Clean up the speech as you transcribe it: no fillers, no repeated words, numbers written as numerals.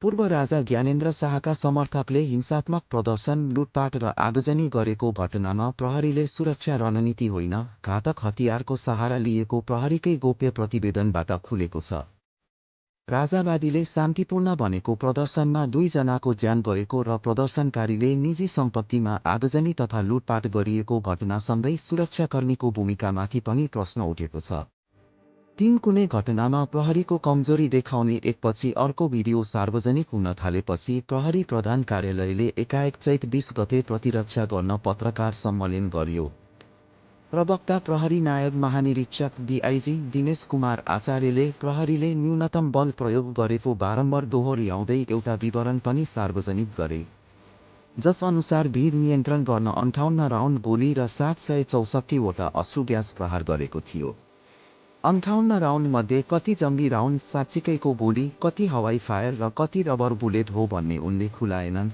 पूर्व राजा ज्ञानेन्द्र शाहका समर्थकले हिंसात्मक प्रदर्शन, लुटपाट र आगजनी गरेको घटनामा प्रहरीले सुरक्षा रणनीति होइन, घातक हतियारको सहारा लिएको प्रहरीकै गोप्य प्रतिवेदनबाट खुलेको छ। राजावादीले शान्तिपूर्ण भनेको प्रदर्शनमा 2 जनाको ज्यान गएको र प्रदर्शनकारीले निजी सम्पत्तिमा आगजनी तथा लुटपाट गरिएको घटनासँगै सुरक्षाकर्मीको भूमिकामाथि पनि प्रश्न उठेको छ। 3 कुनै घटनामा प्रहरीको कमजोरी देखाउने एकपछि अर्को भिडियो सार्वजनिक हुन थालेपछि प्रहरी प्रधान कार्यालयले एकाएक चैत 20 गते प्रतिरक्षा गर्न पत्रकार सम्मेलन गर्यो। प्रवक्ता प्रहरी नायब महानिरीक्षक डीआईजी दिनेश कुमार आचार्यले प्रहरीले न्यूनतम बल प्रयोग गरेको बारम्बार दोहोर्याउँदै एउटा विवरण पनि सार्वजनिक गरे, जस अनुसार भीड नियन्त्रण गर्न 58 राउन्ड गोली र 764 वटा अश्रु ग्यास प्रहार गरेको थियो। 58 राउन्ड मध्ये कति जङ्गी राउन्ड, साँच्चीकैको गोली, कति हवाई फायर र कति रबर बुलेट हो भन्ने उनले खुलाएनन्।